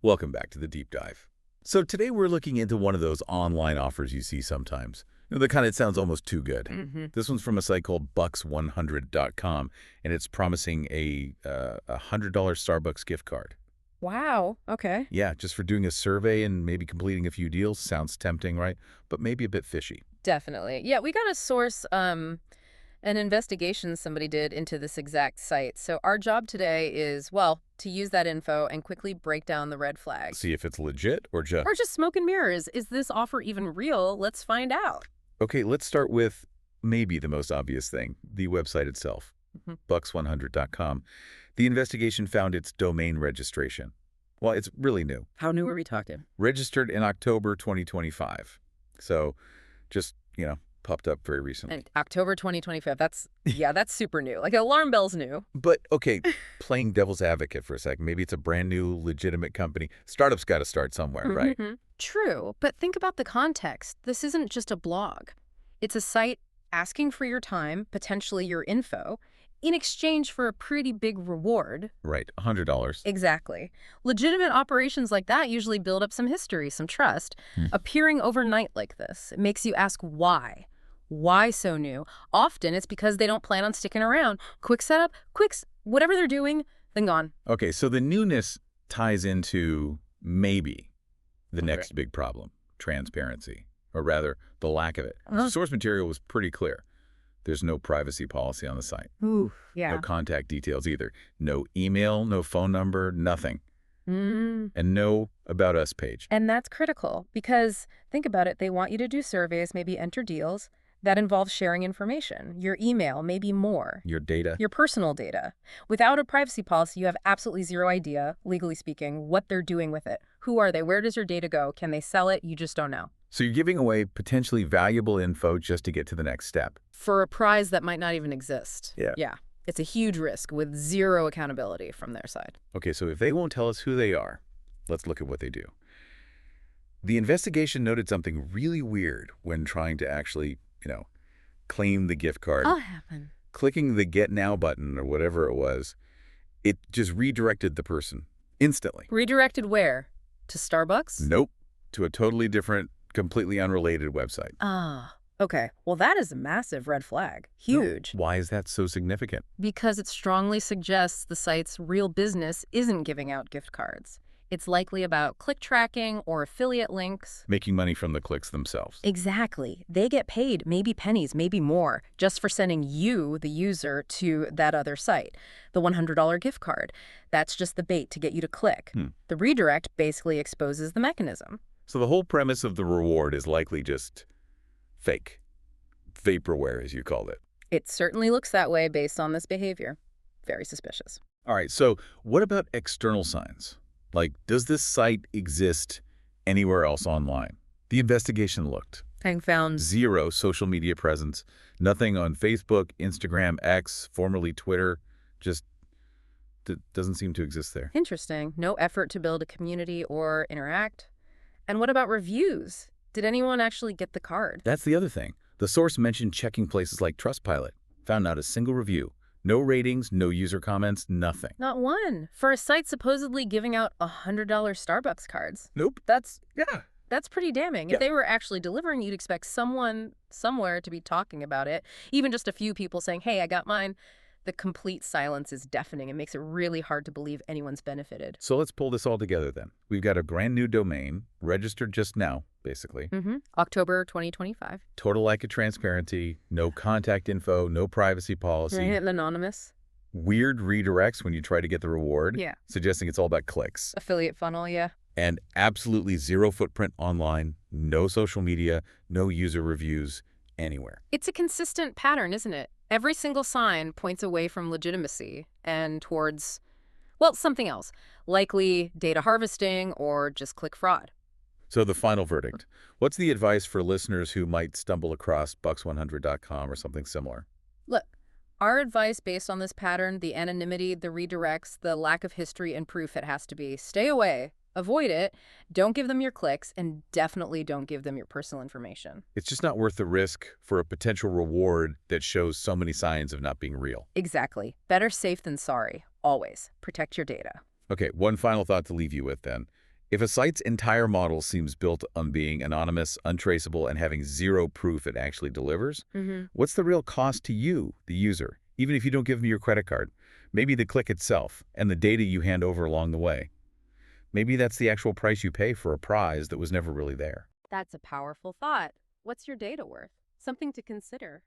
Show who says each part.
Speaker 1: Welcome back to the Deep Dive. So today we're looking into one of those online offers you see sometimes. The kind that sounds almost too good. This one's from a site called Bucks100.com, and it's promising a $100 Starbucks gift card.
Speaker 2: Wow. Okay.
Speaker 1: Yeah, just for doing a survey and maybe completing a few deals. Sounds tempting, right? But maybe a bit fishy.
Speaker 2: Definitely. Yeah, we got a source, an investigation somebody did into this exact site. So our job today is, well, to use that info and quickly break down the red flags.
Speaker 1: See if it's legit or just...
Speaker 2: Or just smoke and mirrors. Is this offer even real? Let's find out.
Speaker 1: Okay, let's start with maybe the most obvious thing, the website itself, Bucks100.com. The investigation found its domain registration. Well, it's really new.
Speaker 2: How new are we talking?
Speaker 1: Registered in October 2025. So just, popped up very recently.
Speaker 2: And October 2025. That's super new. Like alarm bells new.
Speaker 1: But, okay, playing devil's advocate for a second, maybe it's a brand new, legitimate company. Startups got to start somewhere, right?
Speaker 2: True, but think about the context. This isn't just a blog. It's a site asking for your time, potentially your info, in exchange for a pretty big reward.
Speaker 1: Right, $100.
Speaker 2: Exactly. Legitimate operations like that usually build up some history, some trust. Appearing overnight like this, it makes you ask why. Why so new? Often it's because they don't plan on sticking around. Quick setup, whatever they're doing, then gone.
Speaker 1: Okay, so the newness ties into maybe the next big problem, transparency, or rather, the lack of it. The source material was pretty clear. There's no privacy policy on the site.
Speaker 2: Ooh, yeah.
Speaker 1: No contact details either. No email, no phone number, nothing. And no About Us page.
Speaker 2: And that's critical because, think about it, they want you to do surveys, maybe enter deals. That involves sharing information, your email, maybe more.
Speaker 1: Your data.
Speaker 2: Your personal data. Without a privacy policy, you have absolutely zero idea, legally speaking, what they're doing with it. Who are they? Where does your data go? Can they sell it? You just don't know.
Speaker 1: So you're giving away potentially valuable info just to get to the next step.
Speaker 2: For a prize that might not even exist.
Speaker 1: Yeah.
Speaker 2: Yeah. It's a huge risk with zero accountability from their side.
Speaker 1: Okay, so if they won't tell us who they are, let's look at what they do. The investigation noted something really weird when trying to actually, claim the gift card.
Speaker 2: What happened?
Speaker 1: Clicking the Get Now button or whatever it was, it just redirected the person instantly.
Speaker 2: Redirected where? To Starbucks?
Speaker 1: Nope. To a totally different, completely unrelated website.
Speaker 2: Ah, okay. Well, that is a massive red flag. Huge.
Speaker 1: No. Why is that so significant?
Speaker 2: Because it strongly suggests the site's real business isn't giving out gift cards. It's likely about click tracking or affiliate links.
Speaker 1: Making money from the clicks themselves.
Speaker 2: Exactly. They get paid, maybe pennies, maybe more, just for sending you, the user, to that other site. The $100 gift card. That's just the bait to get you to click. The redirect basically exposes the mechanism.
Speaker 1: So the whole premise of the reward is likely just fake. Vaporware, as you called it.
Speaker 2: It certainly looks that way based on this behavior. Very suspicious.
Speaker 1: All right, so what about external signs? Like, does this site exist anywhere else online? The investigation looked.
Speaker 2: And found
Speaker 1: zero social media presence. Nothing on Facebook, Instagram, X, formerly Twitter. Just doesn't seem to exist there.
Speaker 2: Interesting. No effort to build a community or interact. And what about reviews? Did anyone actually get the card?
Speaker 1: That's the other thing. The source mentioned checking places like Trustpilot. Found not a single review. No ratings, no user comments, nothing.
Speaker 2: Not one. For a site supposedly giving out $100 Starbucks cards.
Speaker 1: Nope.
Speaker 2: That's
Speaker 1: Yeah.
Speaker 2: pretty damning. If they were actually delivering, you'd expect someone somewhere to be talking about it. Even just a few people saying, hey, I got mine. The complete silence is deafening. It makes it really hard to believe anyone's benefited.
Speaker 1: So let's pull this all together then. We've got a brand new domain, registered just now, basically.
Speaker 2: October 2025.
Speaker 1: Total lack of transparency, no contact info, no privacy policy.
Speaker 2: Right, anonymous.
Speaker 1: Weird redirects when you try to get the reward.
Speaker 2: Yeah.
Speaker 1: Suggesting it's all about clicks.
Speaker 2: Affiliate funnel, yeah.
Speaker 1: And absolutely zero footprint online, no social media, no user reviews anywhere.
Speaker 2: It's a consistent pattern, isn't it? Every single sign points away from legitimacy and towards, well, something else, likely data harvesting or just click fraud.
Speaker 1: So the final verdict. What's the advice for listeners who might stumble across Bucks100.com or something similar?
Speaker 2: Look, our advice based on this pattern, the anonymity, the redirects, the lack of history and proof, it has to be stay away. Avoid it, don't give them your clicks, and definitely don't give them your personal information.
Speaker 1: It's just not worth the risk for a potential reward that shows so many signs of not being real.
Speaker 2: Exactly. Better safe than sorry. Always. Protect your data.
Speaker 1: Okay, one final thought to leave you with then. If a site's entire model seems built on being anonymous, untraceable, and having zero proof it actually delivers, what's the real cost to you, the user, even if you don't give them your credit card? Maybe the click itself and the data you hand over along the way. Maybe that's the actual price you pay for a prize that was never really there.
Speaker 2: That's a powerful thought. What's your data worth? Something to consider.